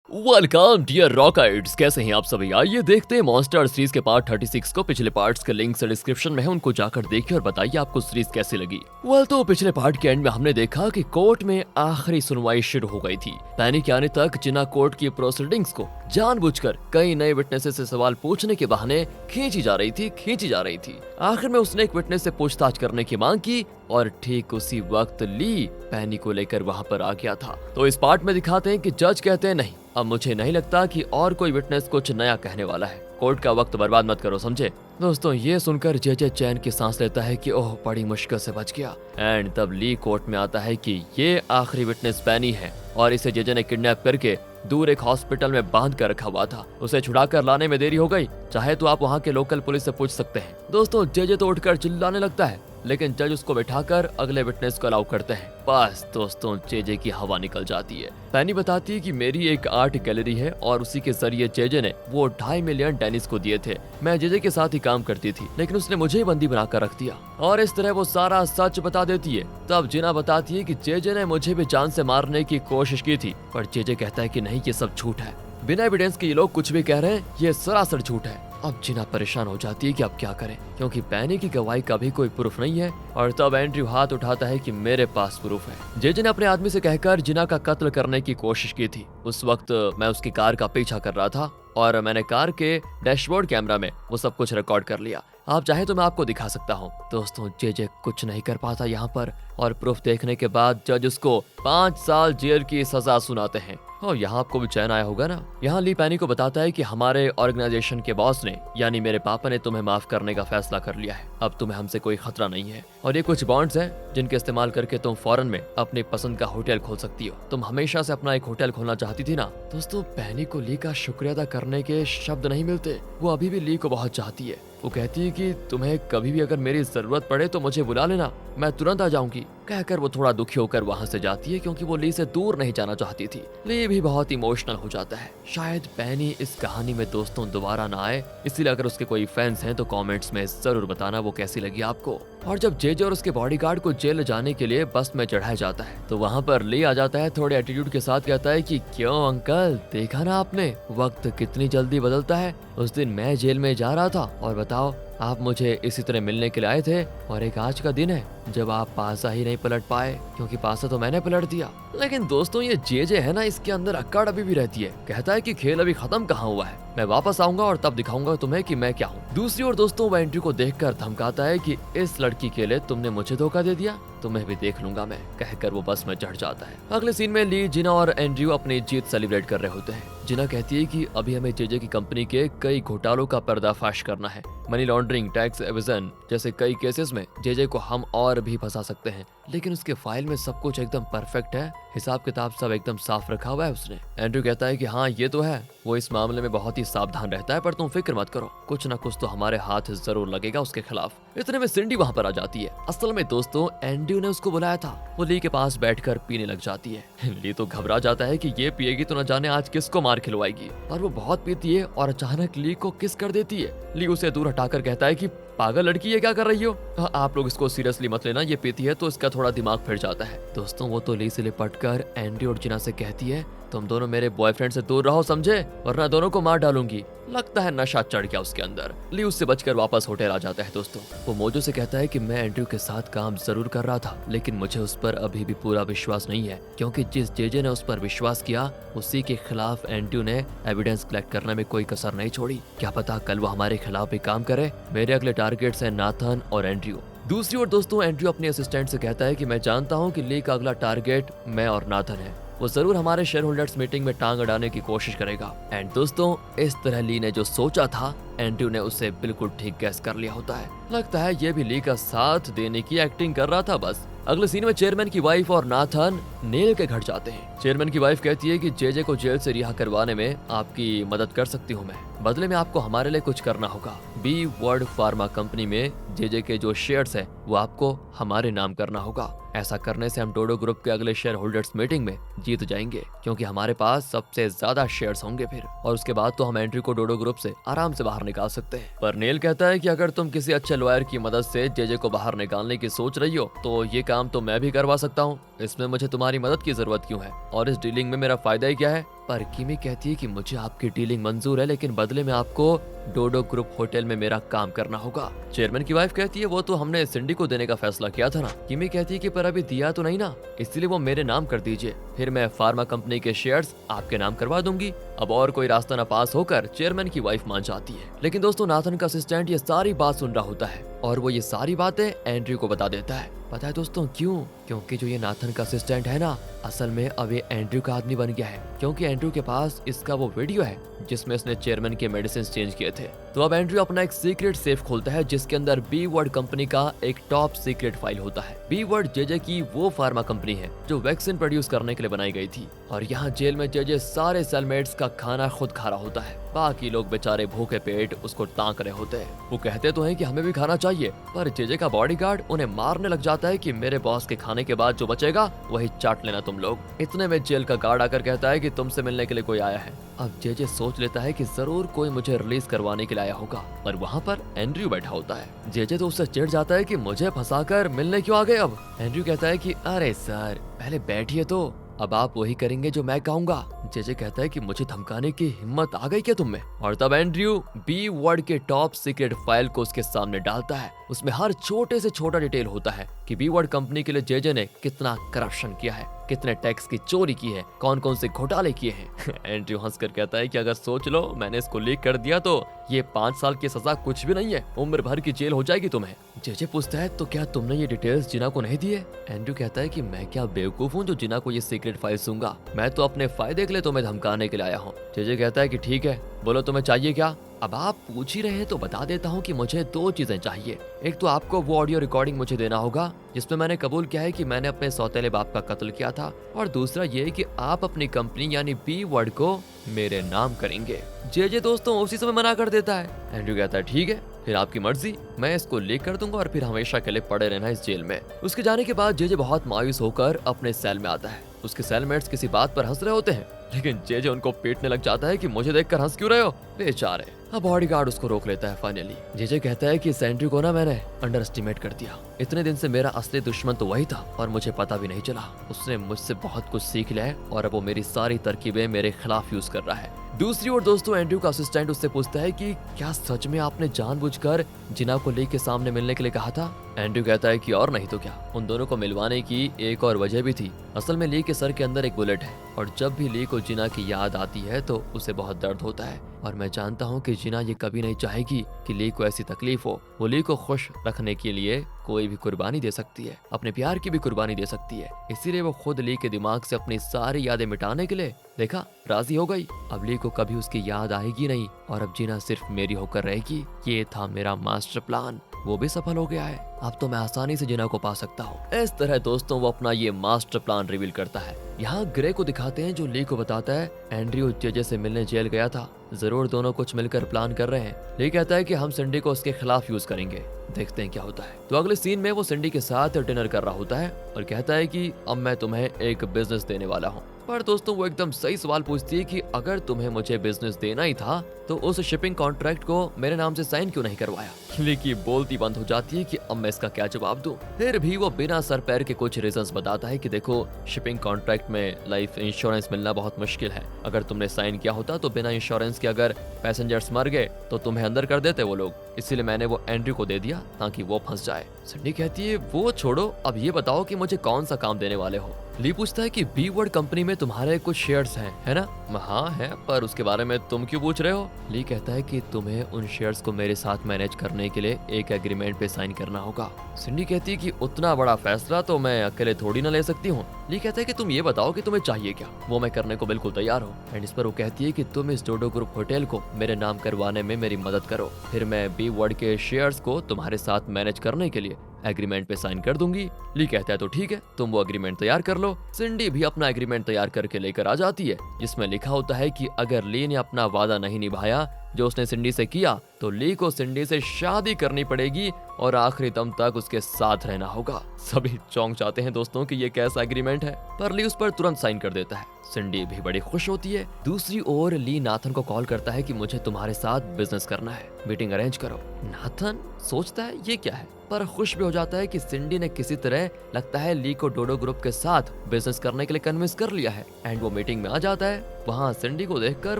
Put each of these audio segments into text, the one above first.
Welcome dear rockets, कैसे हैं आप सभी। आइए देखते हैं मॉन्स्टर सीरीज के पार्ट 36 को। पिछले पार्ट्स के लिंक्स डिस्क्रिप्शन में है, उनको जाकर देखिए और बताइए आपको सीरीज कैसी लगी। तो पिछले पार्ट के एंड में हमने देखा कि कोर्ट में आखिरी सुनवाई शुरू हो गई थी। पैनी के आने तक जिना कोर्ट की प्रोसीडिंग्स को जानबूझकर कई नए विटनेसेस से सवाल पूछने के बहाने खींची जा रही थी। आखिर में उसने एक विटनेस से पूछताछ करने की मांग की और ठीक उसी वक्त ली पैनी को लेकर वहां पर आ गया था। तो इस पार्ट में दिखाते हैं कि जज कहते हैं नहीं, अब मुझे नहीं लगता कि और कोई विटनेस कुछ नया कहने वाला है। कोर्ट का वक्त बर्बाद मत करो, समझे। दोस्तों ये सुनकर जेजे चैन की सांस लेता है कि ओह बड़ी मुश्किल से बच गया। एंड तब ली कोर्ट में आता है कि ये आखिरी विटनेस पैनी है और इसे जेजे ने किडनैप करके दूर एक हॉस्पिटल में बांध कर रखा हुआ था। उसे छुड़ा कर लाने में देरी हो गई, चाहे तो आप वहाँ के लोकल पुलिस से पूछ सकते हैं। दोस्तों जेजे तो उठकर चिल्लाने लगता है, लेकिन जज उसको बैठाकर अगले विटनेस को अलाउ करते हैं। बस दोस्तों जेजे की हवा निकल जाती है। पैनी बताती है कि मेरी एक आर्ट गैलरी है और उसी के जरिए जेजे ने वो 2.5 मिलियन डेनिस को दिए थे। मैं जेजे के साथ ही काम करती थी, लेकिन उसने मुझे ही बंदी बनाकर रख दिया और इस तरह वो सारा सच बता देती है। तब जिना बताती है कि जेजे ने मुझे भी जान से मारने की कोशिश की थी, पर जेजे कहता है कि नहीं, ये सब झूठ है। बिना एविडेंस के ये लोग कुछ भी कह रहे हैं, ये सरासर झूठ है। अब जिना परेशान हो जाती है कि अब क्या करें, क्योंकि पैनी की गवाही का भी कोई प्रूफ नहीं है। और तब एंड्रयू हाथ उठाता है कि मेरे पास प्रूफ है। जेजे ने अपने आदमी से कहकर जिना का कत्ल करने की कोशिश की थी। उस वक्त मैं उसकी कार का पीछा कर रहा था और मैंने कार के डैशबोर्ड कैमरा में वो सब कुछ रिकॉर्ड कर लिया। आप चाहे तो मैं आपको दिखा सकता हूँ। दोस्तों जेजे कुछ नहीं कर पाता यहाँ पर, और प्रूफ देखने के बाद जज उसको 5 साल जेल की सजा सुनाते हैं। और यहाँ आपको भी चैन आया होगा ना। यहाँ ली पैनी को बताता है कि हमारे ऑर्गेनाइजेशन के बॉस ने यानी मेरे पापा ने तुम्हें माफ करने का फैसला कर लिया है। अब तुम्हें हमसे कोई खतरा नहीं है और ये कुछ बॉन्ड्स हैं जिनके इस्तेमाल करके तुम फॉरेन में अपनी पसंद का होटल खोल सकती हो। तुम हमेशा से अपना एक होटल खोलना चाहती थी ना। दोस्तों पैनी को ली का शुक्रिया अदा करने के शब्द नहीं मिलते। वो अभी भी ली को बहुत चाहती है। वो कहती है कि तुम्हें कभी भी अगर मेरी जरूरत पड़े तो मुझे बुला लेना, मैं तुरंत आ जाऊंगी। कहकर वो थोड़ा दुखी होकर वहां से जाती है, क्योंकि वो ली से दूर नहीं जाना चाहती थी। ली भी बहुत इमोशनल हो जाता है। शायद पैनी इस कहानी में दोस्तों दोबारा ना आए, इसलिए अगर उसके कोई फैंस हैं तो कमेंट्स में जरूर बताना वो कैसी लगी आपको। और जब जेजे और उसके बॉडीगार्ड को जेल जाने के लिए बस में चढ़ाया जाता है तो वहाँ पर ली आ जाता है। थोड़े एटीट्यूड के साथ कहता है कि क्यों अंकल, देखा ना आपने वक्त कितनी जल्दी बदलता है। उस दिन मैं जेल में जा रहा था और बताओ आप मुझे इसी तरह मिलने के लिए आए थे, और एक आज का दिन है जब आप पासा ही नहीं पलट पाए, क्योंकि पासा तो मैंने पलट दिया। लेकिन दोस्तों ये जेजे है ना, इसके अंदर अक्कड़ अभी भी रहती है। कहता है कि खेल अभी खत्म कहाँ हुआ है, मैं वापस आऊंगा और तब दिखाऊंगा तुम्हें कि मैं क्या हूँ। दूसरी ओर दोस्तों वो एंड्रयू को देखकर धमकाता है कि इस लड़की के लिए तुमने मुझे धोखा दे दिया, तुम्हें भी देख लूंगा मैं। कहकर वो बस में चढ़ जाता है। अगले सीन में ली, जिना और एंड्रयू अपनी जीत सेलिब्रेट कर रहे होते हैं। जिना कहती है कि अभी हमें जेजे की कंपनी के कई घोटालों का पर्दाफाश करना है। मनी लॉन्ड्रिंग, टैक्स एविजन जैसे कई केसेस में जेजे को हम और भी फंसा सकते हैं, लेकिन उसके फाइल में सब कुछ एकदम परफेक्ट है, हिसाब किताब सब एकदम साफ रखा हुआ है उसने। एंड्रयू कहता है कि हाँ ये तो है, वो इस मामले में बहुत ही सावधान रहता है, पर तुम फिक्र मत करो, कुछ ना कुछ तो हमारे हाथ जरूर लगेगा उसके खिलाफ। इतने में सिंडी वहाँ पर आ जाती है। असल में दोस्तों एंड्रयू ने उसको बुलाया था। वो ली के पास बैठकर पीने लग जाती है। ली तो घबरा जाता है कि ये पिएगी तो न जाने आज किसको मार खिलवाएगी, और वो बहुत पीती है और अचानक ली को किस कर देती है। ली उसे दूर हटाकर कहता है कि पागल लड़की, ये क्या कर रही हो। आप लोग इसको सीरियसली मत लेना, ये पीती है तो इसका थोड़ा दिमाग फिर जाता है। दोस्तों वो तो ली से लिपटकर एंड्रयू और जिना से कहती है तुम दोनों मेरे बॉयफ्रेंड से दूर रहो, समझे, वरना दोनों को मार डालूंगी। लगता है नशा चढ़ गया उसके अंदर। ली उससे बचकर वापस होटल आ जाता है। दोस्तों वो मोजो से कहता है कि मैं एंड्रयू के साथ काम जरूर कर रहा था, लेकिन मुझे उस पर अभी भी पूरा विश्वास नहीं है, क्योंकि जिस जेजे ने उस पर विश्वास किया उसी के खिलाफ एंड्रयू ने एविडेंस कलेक्ट करने में कोई कसर नहीं छोड़ी। क्या पता कल वो हमारे खिलाफ भी काम करे। मेरे अगले टारगेट्स हैं नाथन और एंड्रयू। दूसरी ओर दोस्तों एंड्रयू अपने असिस्टेंट से कहता है कि मैं जानता हूँ कि ली का अगला टारगेट मैं और नाथन है, वो जरूर हमारे शेयर होल्डर्स मीटिंग में टांग अड़ाने की कोशिश करेगा। एंड दोस्तों इस तरह ली ने जो सोचा था एंड्रयू ने उसे बिल्कुल ठीक गैस कर लिया होता है। लगता है ये भी ली का साथ देने की एक्टिंग कर रहा था बस। अगले सीन में चेयरमैन की वाइफ और नाथन नेल के घर जाते हैं। चेयरमैन की वाइफ कहती है कि जेजे को जेल से रिहा करवाने में आपकी मदद कर सकती हूँ मैं, बदले में आपको हमारे लिए कुछ करना होगा। बी वर्ल्ड फार्मा कंपनी में जेजे के जो शेयर्स है वो आपको हमारे नाम करना होगा। ऐसा करने से हम डोडो ग्रुप के अगले शेयर होल्डर्स मीटिंग में जीत जाएंगे, क्योंकि हमारे पास सबसे ज्यादा शेयर्स होंगे फिर, और उसके बाद तो हम एंट्री को डोडो ग्रुप से आराम से बाहर निकाल सकते हैं। पर नेल कहता है कि अगर तुम किसी अच्छे लॉयर की मदद से जेजे को बाहर निकालने की सोच रही हो तो ये काम तो मैं भी करवा सकता हूँ, इसमें मुझे तुम्हारी मदद की जरूरत क्यों है, और इस डीलिंग में मेरा फायदा ही क्या है। पर किमी कहती है कि मुझे आपकी डीलिंग मंजूर है, लेकिन बदले में आपको डोडो ग्रुप होटल में मेरा काम करना होगा। चेयरमैन की वाइफ कहती है वो तो हमने सिंडी को देने का फैसला किया था ना। किमी कहती है कि पर अभी दिया तो नहीं ना, इसलिए वो मेरे नाम कर दीजिए, फिर मैं फार्मा कंपनी के शेयर्स आपके नाम करवा दूंगी। अब और कोई रास्ता न पास होकर चेयरमैन की वाइफ मान जाती है। लेकिन दोस्तों नाथन का असिस्टेंट ये सारी बात सुन रहा होता है और वो ये सारी बातें एंड्रयू को बता देता है। पता है दोस्तों क्यों? क्योंकि जो ये नाथन का असिस्टेंट है ना, असल में अब ये एंड्रयू का आदमी बन गया है, क्योंकि एंड्रयू के पास इसका वो वीडियो है जिसमें इसने चेयरमैन के मेडिसिन चेंज किए थे। तो अब एंड्रयू अपना एक सीक्रेट सेफ खोलता है जिसके अंदर बी वर्ड कंपनी का एक टॉप सीक्रेट फाइल होता है। बी वर्ड जेजे की वो फार्मा कंपनी है जो वैक्सीन प्रोड्यूस करने के लिए बनाई गई थी, और यहाँ जेल में जेजे सारे सेलमेट्स का खाना खुद खा रहा होता है। बाकी लोग बेचारे भूखे पेट उसको ताक रहे होते हैं। वो कहते तो हैं कि हमें भी खाना चाहिए, पर जेजे का बॉडीगार्ड उन्हें मारने लग जाता है कि मेरे बॉस के खाने के बाद जो बचेगा वही चाट लेना तुम लोग। इतने में जेल का गार्ड आकर कहता है कि तुमसे मिलने के लिए कोई आया है। अब जेजे सोच लेता है कि जरूर कोई मुझे रिलीज करवाने के लिए आया होगा, पर वहाँ पर एंड्रयू बैठा होता है। जेजे तो उससे चिढ़ जाता है कि मुझे फंसाकर मिलने क्यों आ गए। अब एंड्रयू कहता है कि अरे सर पहले बैठिए, तो अब आप वही करेंगे जो मैं कहूंगा। जेजे कहता है कि मुझे धमकाने की हिम्मत आ गई क्या तुम में? और तब एंड्रयू बी वर्ड के टॉप सीक्रेट फाइल को उसके सामने डालता है। उसमें हर छोटे से छोटा डिटेल होता है कि बी वर्ड कंपनी के लिए जेजे ने कितना करप्शन किया है, कितने टैक्स की चोरी की है, कौन कौन से घोटाले किए हैं। एंड्रयू हंसकर कहता है कि अगर सोच लो मैंने इसको लीक कर दिया तो ये 5 साल की सजा कुछ भी नहीं है, उम्र भर की जेल हो जाएगी तुम्हें। जेजे पूछता है तो क्या तुमने ये डिटेल्स जिना को नहीं दिए? एंड्रयू कहता है कि मैं क्या बेवकूफ हूँ जो जिना को ये सीक्रेट फाइल दूंगा, मैं तो अपने फायदे के लिए तुम्हें धमकाने के लिए आया हूँ। जेजे कहता है कि ठीक है, बोलो तुम्हें चाहिए क्या? अब आप पूछ ही रहे हैं तो बता देता हूँ कि मुझे 2 चीजें चाहिए। एक तो आपको वो ऑडियो रिकॉर्डिंग मुझे देना होगा जिसमें मैंने कबूल किया है कि मैंने अपने सौतेले बाप का कत्ल किया था, और दूसरा ये कि आप अपनी कंपनी यानी बी वर्ड को मेरे नाम करेंगे। जेजे दोस्तों उसी समय मना कर देता है। एंड्रयू कहता है ठीक है, फिर आपकी मर्जी, मैं इसको लीक कर दूंगा और फिर हमेशा के लिए पड़े रहना इस जेल में। उसके जाने के बाद जेजे बहुत मायूस होकर अपने सेल में आता है। उसके सेलमेट्स किसी बात पर हंस रहे होते हैं, लेकिन जेजे उनको पीटने लग जाता है कि मुझे देखकर हंस क्यों रहे हो बेचारे। अब बॉडीगार्ड उसको रोक लेता है फाइनली। जेजे कहता है कि एंड्रयू को ना मैंने अंडर एस्टिमेट कर दिया, इतने दिन से मेरा असली दुश्मन तो वही था और मुझे पता भी नहीं चला। उसने मुझसे बहुत कुछ सीख लिया है और अब वो मेरी सारी तरकीबें मेरे खिलाफ यूज कर रहा है। दूसरी ओर दोस्तों एंड्रयू का असिस्टेंट उससे पूछता है कि क्या सच में आपने जानबूझकर जिना को ली के सामने मिलने के लिए कहा था? एंड्रयू कहता है कि और नहीं तो क्या, उन दोनों को मिलवाने की एक और वजह भी थी। असल में ली के सर के अंदर एक बुलेट है और जब भी ली को जिना की याद आती है तो उसे बहुत दर्द होता है, और मैं जानता हूँ कि जिना ये कभी नहीं चाहेगी कि ली को ऐसी तकलीफ हो। वो ली को खुश रखने के लिए कोई भी कुर्बानी दे सकती है, अपने प्यार की भी कुर्बानी दे सकती है, इसीलिए वो खुद ली के दिमाग से अपनी सारी यादें मिटाने के लिए देखा राजी हो गई। अब ली को कभी उसकी याद आएगी नहीं और अब जिना सिर्फ मेरी होकर रहेगी। ये था मेरा मास्टर प्लान, वो भी सफल हो गया है। अब तो मैं आसानी से जिना को पा सकता हूँ। इस तरह दोस्तों वो अपना ये मास्टर प्लान रिवील करता है। यहाँ ग्रे को दिखाते हैं जो ली को बताता है एंड्रयू जेजे से मिलने जेल गया था, जरूर दोनों कुछ मिलकर प्लान कर रहे हैं। ली कहता है कि हम सिंडी को उसके खिलाफ यूज करेंगे, देखते हैं क्या होता है। तो अगले सीन में वो सिंडी के साथ डिनर कर रहा होता है और कहता है कि अब मैं तुम्हें एक बिजनेस देने वाला हूँ। पर दोस्तों वो एकदम सही सवाल पूछती है कि अगर तुम्हें मुझे बिजनेस देना ही था तो उस शिपिंग कॉन्ट्रैक्ट को मेरे नाम से साइन क्यों नहीं करवाया? लेकिन बोलती बंद हो जाती है कि अब मैं इसका क्या जवाब दूं। फिर भी वो बिना सर पैर के कुछ रीजंस बताता है कि देखो शिपिंग कॉन्ट्रैक्ट में लाइफ इंश्योरेंस मिलना बहुत मुश्किल है, अगर तुमने साइन किया होता तो बिना इंश्योरेंस के अगर पैसेंजर्स मर गए तो तुम्हें अंदर कर देते वो लोग, इसीलिए मैंने वो एंड्रयू को दे दिया ताकि वो फंस जाए। सिंडी कहती है वो छोड़ो, अब ये बताओ कि मुझे कौन सा काम देने वाले हो? ली पूछता है कि बी वर्ड कंपनी में तुम्हारे कुछ शेयर्स हैं, है ना? हाँ है, पर उसके बारे में तुम क्यों पूछ रहे हो? ली कहता है कि तुम्हें उन शेयर्स को मेरे साथ मैनेज करने के लिए एक एग्रीमेंट पे साइन करना होगा। सिंडी कहती है कि उतना बड़ा फैसला तो मैं अकेले थोड़ी ना ले सकती हूँ। ली कहता है कि तुम ये बताओ कि तुम्हें चाहिए क्या, वो मैं करने को बिल्कुल तैयार हूँ। एंड इस पर वो कहती है कि तुम इस डोडो ग्रुप होटल को मेरे नाम करवाने में मेरी मदद करो, फिर मैं बी वर्ड के शेयर्स को तुम्हारे साथ मैनेज करने के लिए एग्रीमेंट पे साइन कर दूंगी। ली कहता है तो ठीक है, तुम वो एग्रीमेंट तैयार कर लो। सिंडी भी अपना एग्रीमेंट तैयार करके लेकर आ जाती है जिसमें लिखा होता है कि अगर ली ने अपना वादा नहीं निभाया जो उसने सिंडी से किया तो ली को सिंडी से शादी करनी पड़ेगी और आखिरी दम तक उसके साथ रहना होगा। सभी चौंक जाते हैं दोस्तों कि ये कैसा एग्रीमेंट है, पर ली उस पर तुरंत साइन कर देता है। सिंडी भी बड़ी खुश होती है। दूसरी ओर ली नाथन को कॉल करता है कि मुझे तुम्हारे साथ बिजनेस करना है, मीटिंग अरेंज करो। नाथन सोचता है ये क्या है, पर खुश भी हो जाता है कि सिंडी ने किसी तरह लगता है ली को डोडो ग्रुप के साथ बिजनेस करने के लिए कन्विंस कर लिया है। एंड वो मीटिंग में आ जाता है, वहाँ सिंडी को देखकर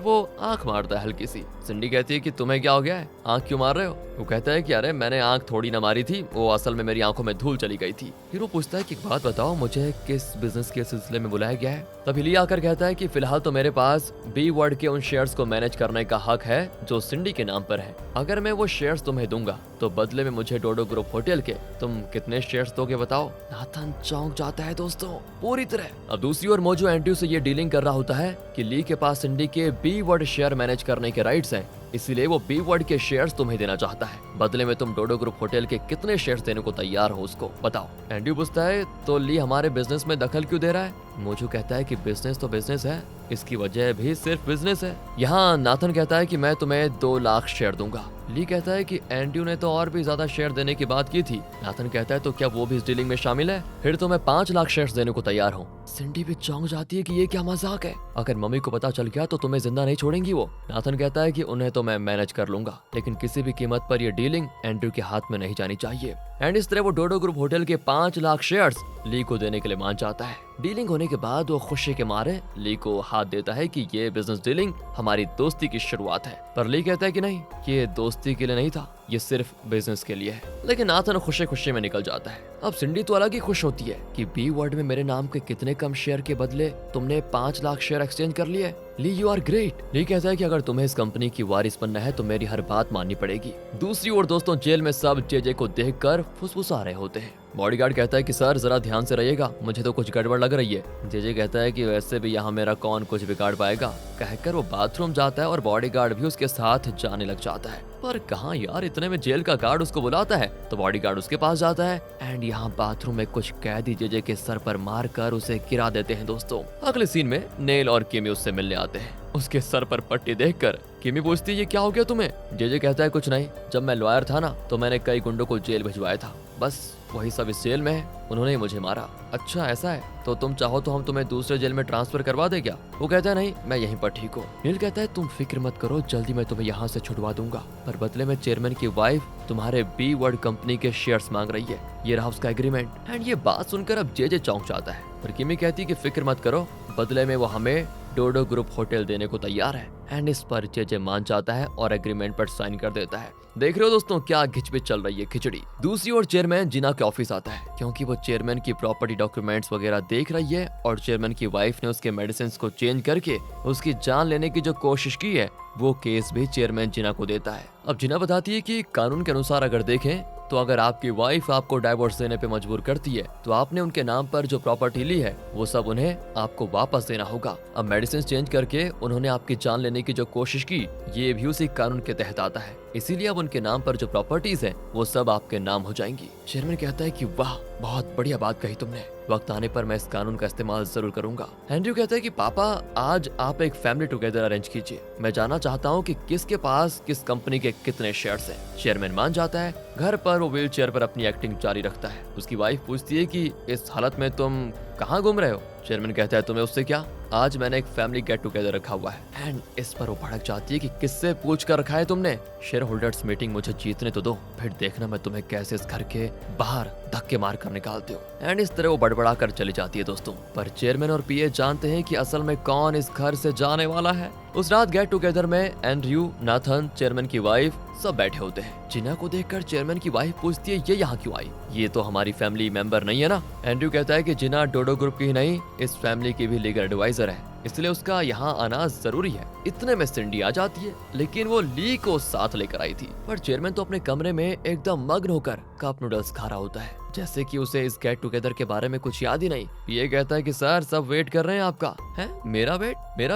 वो आंख मारता है हल्की सी। सिंडी कहती है कि तुम्हें क्या हो गया है, आंख क्यों मार रहे हो? वो कहता है कि अरे मैंने आंख थोड़ी ना मारी थी, वो असल में मेरी आंखों में धूल चली गई थी। फिर वो पूछता है कि एक बात बताओ, मुझे किस बिजनेस के सिलसिले में बुलाया गया है? तभी ली आकर कहता है कि फिलहाल तो मेरे पास बी वर्ड के उन शेयर्स को मैनेज करने का हक है जो सिंडी के नाम पर है। अगर मैं वो शेयर्स तुम्हें दूंगा तो बदले में मुझे डोडो ग्रुप होटल के तुम कितने शेयर्स दोगे बताओ? नाथन चौंक जाता है दोस्तों पूरी तरह। अब दूसरी ओर मोजो एंड्रयू से ये डीलिंग कर रहा होता है कि ली के पास सिंडी के बी वर्ड शेयर मैनेज करने के राइट्स हैं, इसीलिए वो बी वर्ड के शेयर्स तुम्हें देना चाहता है। बदले में तुम डोडो ग्रुप होटल के कितने शेयर्स देने को तैयार हो उसको बताओ। एंड्रयू पूछता है तो ली हमारे बिजनेस में दखल क्यों दे रहा है? मोजो कहता है कि बिजनेस तो बिजनेस है, इसकी वजह भी सिर्फ बिजनेस है। यहाँ नाथन कहता है कि मैं तुम्हें 2 लाख शेयर दूंगा। ली कहता है कि एंड्रयू ने तो और भी ज्यादा शेयर देने की बात की थी। नाथन कहता है तो क्या वो भी इस डीलिंग में शामिल है? फिर तो मैं 5 लाख शेयर्स देने को तैयार हूँ। सिंडी भी चौंक जाती है कि ये क्या मजाक है, अगर मम्मी को पता चल गया तो तुम्हें जिंदा नहीं छोड़ेंगी वो। नाथन कहता है कि उन्हें तो मैं मैनेज कर लूंगा, लेकिन किसी भी कीमत पर ये डीलिंग एंड्रयू के हाथ में नहीं जानी चाहिए। एंड इस तरह वो डोडो ग्रुप होटल के 5 लाख शेयर्स ली को देने के लिए मान जाता है। डीलिंग होने के बाद वो खुशी के मारे ली को हाथ देता है कि ये बिजनेस डीलिंग हमारी दोस्ती की शुरुआत है। पर ली कहता है कि नहीं, ये दोस्ती के लिए नहीं था, ये सिर्फ बिजनेस के लिए है। लेकिन नाथन खुशी खुशी में निकल जाता है। अब सिंडी तो अलग ही खुश होती है कि बी वर्ड में मेरे नाम के कितने कम शेयर के बदले तुमने 5 लाख शेयर एक्सचेंज कर लिए। ली यू आर ग्रेट। ली कहता है कि अगर तुम्हें इस कंपनी की वारिस बनना है तो मेरी हर बात माननी पड़ेगी। दूसरी ओर दोस्तों जेल में सब जेजे को देखकर फुसफुसा रहे होते हैं। बॉडीगार्ड कहता है कि सर जरा ध्यान से रहिएगा, मुझे तो कुछ गड़बड़ लग रही है। जेजे कहता है कि वैसे भी यहाँ मेरा कौन कुछ बिगाड़ पाएगा। कहकर वो बाथरूम जाता है और बॉडीगार्ड भी उसके साथ जाने लग जाता है। पर कहाँ यार, इतने में जेल का गार्ड उसको बुलाता है तो बॉडीगार्ड उसके पास जाता है एंड यहाँ बाथरूम में कुछ कैदी जेजे के सर पर मार कर उसे गिरा देते हैं। दोस्तों अगले सीन में नेल और किमी उससे मिलने आते हैं। उसके सर पर पट्टी देखकर किमी पूछती है ये क्या हो गया तुम्हें? जेजे कहता है कुछ नहीं, जब मैं लॉयर था ना तो मैंने कई गुंडों को जेल भिजवाया था, बस वही सब इस जेल में है, उन्होंने ही मुझे मारा। अच्छा ऐसा है, तो तुम चाहो तो हम तुम्हें दूसरे जेल में ट्रांसफर करवा दे क्या? वो कहता है नहीं, मैं यहीं पर ठीक हूँ। नील कहता है तुम फिक्र मत करो, जल्दी मैं तुम्हें यहाँ से छुड़वा दूंगा, पर बदले में चेयरमैन की वाइफ तुम्हारे बी वर्ड कंपनी के शेयर्स मांग रही है, ये रहा उसका एग्रीमेंट। एंड ये बात सुनकर अब जेजे चौंक जाता है। पर किमी कहती है कि फिक्र मत करो, बदले में वो हमें डोडो ग्रुप होटल देने को तैयार है। एंड इस पर जेजे मान जाता है और एग्रीमेंट पर साइन कर देता है। देख रहे हो दोस्तों क्या घिचपिच चल रही है, खिचड़ी। दूसरी ओर चेयरमैन जिना के ऑफिस आता है क्योंकि वो चेयरमैन की प्रॉपर्टी डॉक्यूमेंट्स वगैरह देख रही है और चेयरमैन की वाइफ ने उसके मेडिसिन को चेंज करके उसकी जान लेने की जो कोशिश की है वो केस भी चेयरमैन जिना को देता है। अब जिना बताती है कि कानून के अनुसार अगर देखें तो अगर आपकी वाइफ आपको डाइवोर्स देने पे मजबूर करती है तो आपने उनके नाम पर जो प्रॉपर्टी ली है वो सब उन्हें आपको वापस देना होगा। अब मेडिसिन चेंज करके उन्होंने आपकी जान लेने की जो कोशिश की ये भी उसी कानून के तहत आता है, इसीलिए अब उनके नाम पर जो प्रॉपर्टीज है वो सब आपके नाम हो जाएंगी। चेयरमैन कहता है कि वाह बहुत बढ़िया बात कही तुमने, वक्त आने पर मैं इस कानून का इस्तेमाल जरूर करूंगा। एंड्रयू कहता है कि पापा आज आप एक फैमिली टुगेदर अरेंज कीजिए, मैं जानना चाहता हूँ कि किसके पास किस कंपनी के कितने शेयर्स हैं। चेयरमैन मान जाता है। घर पर वो व्हील चेयर पर अपनी एक्टिंग जारी रखता है। उसकी वाइफ पूछती है कि इस हालत में तुम कहाँ घूम रहे हो? चेयरमैन कहता है तुम्हें उससे क्या, आज मैंने एक फैमिली गेट टुगेदर रखा हुआ है। एंड इस पर वो भड़क जाती है कि किससे पूछ कर रखा है तुमने? शेयर होल्डर्स मीटिंग मुझे जीतने तो दो, फिर देखना मैं तुम्हें कैसे इस घर के बाहर धक्के मार कर निकालती हूँ। एंड इस तरह वो बड़बड़ा कर चली जाती है दोस्तों। पर चेयरमैन और पीए जानते हैं कि असल में कौन इस घर से जाने वाला है। उस रात गेट टुगेदर में एंड्रयू, नाथन, चेयरमैन की वाइफ सब बैठे होते हैं। जिना को देखकर चेयरमैन की वाइफ पूछती है ये यहाँ क्यों आई, ये तो हमारी फैमिली मेंबर नहीं है ना? एंड्रयू कहता है कि जिना डोडो ग्रुप की ही नहीं इस फैमिली की भी लीगल एडवाइजर है, इसलिए उसका यहाँ आना जरूरी है। इतने में सिंडी आ जाती है, लेकिन वो ली को साथ लेकर आई थी। पर चेयरमैन तो अपने कमरे में एकदम मग्न होकर कप नूडल्स खा रहा होता है, जैसे कि उसे इस गेट टुगेदर के बारे में कुछ याद ही नहीं। ये कहता है कि सर सब वेट कर रहे हैं आपका। है मेरा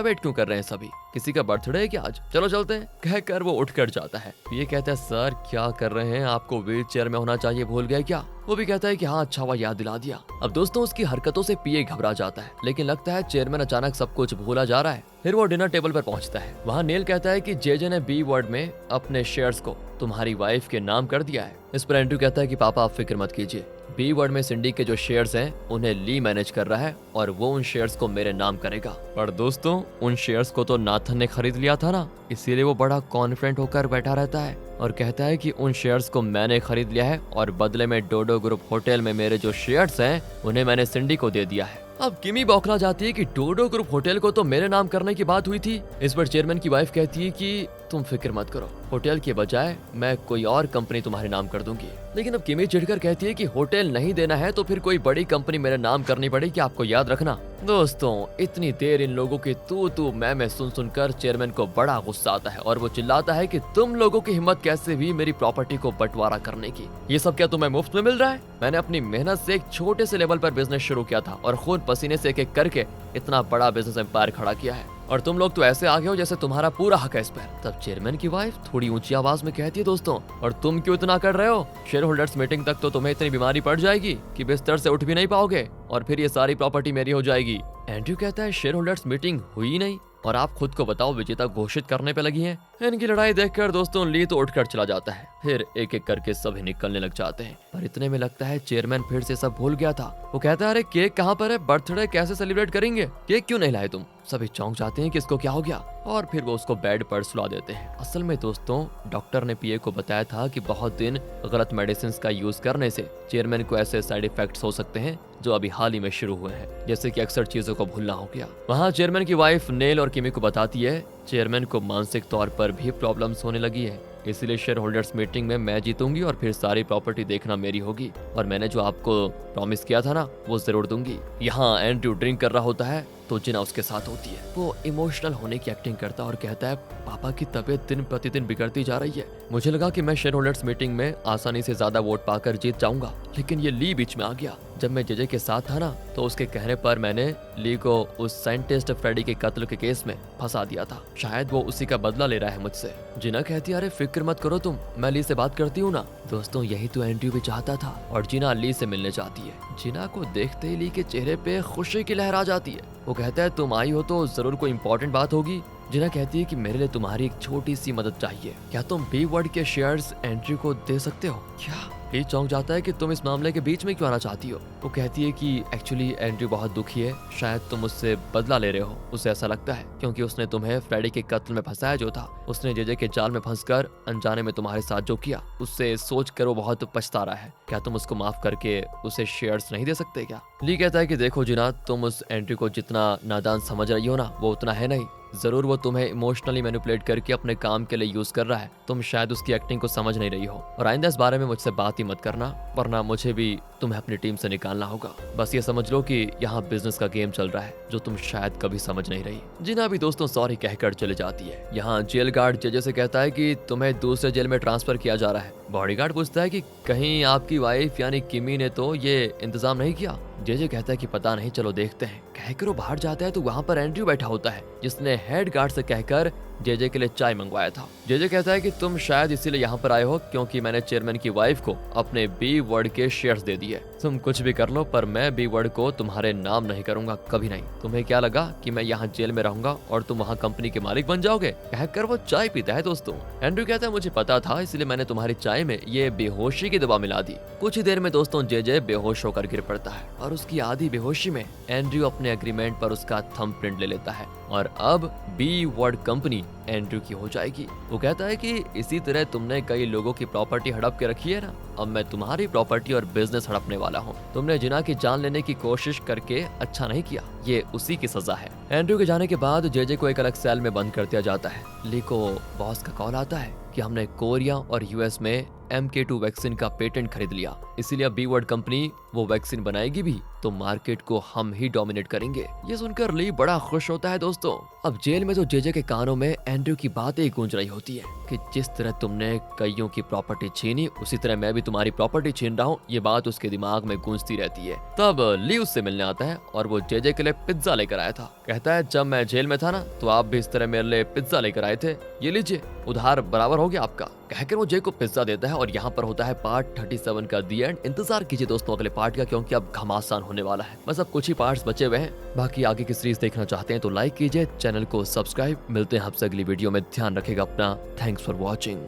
वेट क्यों कर रहे हैं सभी? किसी का बर्थडे है क्या आज? चलो चलते हैं, कहकर वो उठकर जाता है। ये कहता है सर क्या कर रहे हैं, आपको व्हील चेयर में होना चाहिए, भूल गए क्या? वो भी कहता है कि हाँ अच्छा हुआ याद दिला दिया। अब दोस्तों उसकी हरकतों से पीए घबरा जाता है, लेकिन लगता है चेयरमैन अचानक सब कुछ भूला जा रहा है। फिर वो डिनर टेबल पर पहुंचता है। वहाँ नेल कहता है कि जेजे ने बी वर्ड में अपने शेयर्स को तुम्हारी वाइफ के नाम कर दिया है। इस पर एंड्रयू कहता है कि पापा आप फिक्र मत कीजिए, बी वर्ड में सिंडी के जो शेयर्स हैं उन्हें ली मैनेज कर रहा है और वो उन शेयर्स को मेरे नाम करेगा। पर दोस्तों उन शेयर्स को तो नाथन ने खरीद लिया था ना, इसीलिए वो बड़ा कॉन्फिडेंट होकर बैठा रहता है और कहता है कि उन शेयर्स को मैंने खरीद लिया है और बदले में डोडो ग्रुप होटल में मेरे जो शेयर्स हैं उन्हें मैंने सिंडी को दे दिया है। अब किमी बौखला जाती है कि डोडो ग्रुप होटल को तो मेरे नाम करने की बात हुई थी। इस पर चेयरमैन की वाइफ कहती है कि तुम फिक्र मत करो, होटल के बजाय मैं कोई और कंपनी तुम्हारे नाम कर दूंगी। लेकिन अब किमी चिढ़कर कहती है कि होटल नहीं देना है तो फिर कोई बड़ी कंपनी मेरे नाम करनी पड़ेगी, आपको याद रखना। दोस्तों, इतनी देर इन लोगों की तू मैं सुन सुनकर चेयरमैन को बड़ा गुस्सा आता है और वो चिल्लाता है कि तुम लोगों की हिम्मत कैसे हुई मेरी प्रॉपर्टी को बंटवारा करने की? ये सब क्या तुम्हें मुफ्त में मिल रहा है? मैंने अपनी मेहनत से एक छोटे से लेवल पर बिजनेस शुरू किया था और खून पसीने से एक-एक करके इतना बड़ा बिजनेस एम्पायर खड़ा किया है, और तुम लोग तो ऐसे आगे हो जैसे तुम्हारा पूरा हक है इस पर। तब चेयरमैन की वाइफ थोड़ी ऊंची आवाज में कहती है, दोस्तों, और तुम क्यों इतना कर रहे हो? शेयर होल्डर्स मीटिंग तक तो तुम्हें इतनी बीमारी पड़ जाएगी कि बिस्तर से उठ भी नहीं पाओगे और फिर ये सारी प्रॉपर्टी मेरी हो जाएगी। एंड्रयू कहता है, शेयर होल्डर्स मीटिंग हुई नहीं और आप खुद को बताओ विजेता घोषित करने पे लगी हैं। इनकी लड़ाई देखकर दोस्तों ली तो उठकर चला जाता है। फिर एक एक करके सभी निकलने लग जाते हैं, पर इतने में लगता है चेयरमैन फिर से सब भूल गया था। वो कहता है, अरे केक कहाँ पर है? बर्थडे कैसे सेलिब्रेट करेंगे? केक क्यों नहीं लाए तुम? सभी चौंक जाते हैं कि इसको क्या हो गया और फिर वो उसको बेड पर सुला देते हैं। असल में दोस्तों, डॉक्टर ने पीए को बताया था कि बहुत दिन गलत मेडिसिन का यूज करने से चेयरमैन को ऐसे साइड इफेक्ट्स हो सकते हैं जो अभी हाल ही में शुरू हुए हैं, जैसे कि अक्सर चीजों को भूलना हो गया। वहाँ चेयरमैन की वाइफ नेल और किमी को बताती है चेयरमैन को मानसिक तौर पर भी प्रॉब्लम्स होने लगी है, इसीलिए शेयर होल्डर्स मीटिंग में मैं जीतूंगी और फिर सारी प्रॉपर्टी देखना मेरी होगी और मैंने जो आपको प्रॉमिस किया था ना वो जरूर दूंगी। यहाँ एंड्रयू ड्रिंक कर रहा होता है तो जिना उसके साथ होती है। वो इमोशनल होने की एक्टिंग करता है और कहता है, पापा की तबीयत दिन प्रतिदिन बिगड़ती जा रही है। मुझे लगा कि मैं शेयर होल्डर्स मीटिंग में आसानी से ज्यादा वोट पाकर जीत जाऊंगा, लेकिन ये ली बीच में आ गया। जब मैं जेजे के साथ था ना तो उसके कहने पर मैंने ली को उस साइंटिस्ट फ्रेडी के कत्ल के केस में फंसा दिया था। शायद वो उसी का बदला ले रहा है मुझसे। जिना कहती है, अरे फिक्र मत करो तुम, मैं ली से बात करती हूँ ना। दोस्तों, यही तो एंड्रयू भी चाहता था और जिना ली से मिलने चाहती है। जिना को देखते ही ली के चेहरे पे खुशी की लहर आ जाती है। वो कहता है, तुम आई हो तो जरूर कोई इंपॉर्टेंट बात होगी। जिना कहती है कि मेरे लिए तुम्हारी एक छोटी सी मदद चाहिए, क्या तुम बी वर्ड के शेयर्स एंड्रयू को दे सकते हो? क्या? ली चौंक जाता है कि तुम इस मामले के बीच में क्यों आना चाहती हो। वो कहती है कि एक्चुअली एंड्रयू बहुत दुखी है, शायद तुम उससे बदला ले रहे हो। उसे ऐसा लगता है क्योंकि उसने तुम्हें फ्रेडी के कत्ल में फंसाया जो था, उसने जेजे के जाल में फंसकर अनजाने में तुम्हारे साथ जो किया उससे सोच कर वो बहुत पछता रहा है। क्या तुम उसको माफ करके उसे शेयर्स नहीं दे सकते क्या? ली कहता है कि देखो जिना, तुम उस एंड्रयू को जितना नादान समझ रही हो ना वो उतना है नहीं। जरूर वो तुम्हें इमोशनली मैनिपुलेट करके अपने काम के लिए यूज कर रहा है, तुम शायद उसकी एक्टिंग को समझ नहीं रही हो। और आइंदा इस बारे में मुझसे बात ही मत करना, वरना मुझे भी तुम्हें अपनी टीम से निकालना होगा। बस ये समझ लो कि यहाँ बिजनेस का गेम चल रहा है जो तुम शायद कभी समझ नहीं रही। जिना भी दोस्तों सॉरी कहकर चले जाती है। यहाँ जेल गार्ड जेजे से कहता है कि तुम्हें दूसरे जेल में ट्रांसफर किया जा रहा है। बॉडीगार्ड पूछता है कि कहीं आपकी वाइफ यानी किमी ने तो ये इंतजाम नहीं किया? जेजे कहता है कि पता नहीं, चलो देखते हैं। कहकर वो बाहर जाता है तो वहाँ पर एंड्रयू बैठा होता है जिसने हेड गार्ड से कहकर जेजे के लिए चाय मंगवाया था। जेजे कहता है कि तुम शायद इसीलिए यहाँ पर आए हो क्योंकि मैंने चेयरमैन की वाइफ को अपने बी वर्ड के शेयर्स दे दिए। तुम कुछ भी कर लो पर मैं बी वर्ड को तुम्हारे नाम नहीं करूंगा, कभी नहीं। तुम्हें क्या लगा कि मैं यहाँ जेल में रहूंगा और तुम वहाँ कंपनी के मालिक बन जाओगे? कहकर वो चाय पीता है। दोस्तों, एंड्रयू कहता है मुझे पता था, इसलिए मैंने तुम्हारी चाय में ये बेहोशी की दवा मिला दी। कुछ ही देर में दोस्तों जेजे बेहोश होकर गिर पड़ता है और उसकी आधी बेहोशी में एंड्रयू अपने एग्रीमेंट पर उसका थंबप्रिंट ले लेता है और अब बी वर्ड कंपनी एंड्रयू की हो जाएगी। वो कहता है कि इसी तरह तुमने कई लोगों की प्रॉपर्टी हड़प के रखी है ना, अब मैं तुम्हारी प्रॉपर्टी और बिजनेस हड़पने वाला हूँ। तुमने जिना की जान लेने की कोशिश करके अच्छा नहीं किया, ये उसी की सजा है। एंड्रयू के जाने के बाद जेजे को एक अलग सेल में बंद कर दिया जाता है। ली को बॉस का कॉल आता है कि हमने कोरिया और यूएस में MK2 वैक्सीन का पेटेंट खरीद लिया, इसीलिए बी वर्ड कंपनी वो वैक्सीन बनाएगी भी तो मार्केट को हम ही डोमिनेट करेंगे। ये सुनकर ली बड़ा खुश होता है। दोस्तों, अब जेल में तो जेजे के कानों में एंड्रयू की बातें गूंज रही होती है कि जिस तरह तुमने कईयों की प्रॉपर्टी छीनी उसी तरह मैं भी तुम्हारी प्रॉपर्टी छीन रहा हूँ। ये बात उसके दिमाग में गूंजती रहती है। तब ली उससे मिलने आता है और वो जेजे के लिए पिज्जा लेकर आया था। कहता है जब मैं जेल में था ना तो आप भी इस तरह मेरे लिए पिज्जा लेकर आए थे, ये लीजिए, उधार बराबर हो गया आपका। कहकर वो जे को पिज्जा देता है और यहाँ पर होता है पार्ट 37 का दी एंड। इंतजार कीजिए दोस्तों अगले पार्ट का, क्योंकि अब घमासान होने वाला है। बस अब कुछ ही पार्ट्स बचे हुए हैं। बाकी आगे की सीरीज देखना चाहते हैं तो लाइक कीजिए, चैनल को सब्सक्राइब। मिलते हैं आपसे अगली वीडियो में, ध्यान रखेगा अपना। Thanks for watching.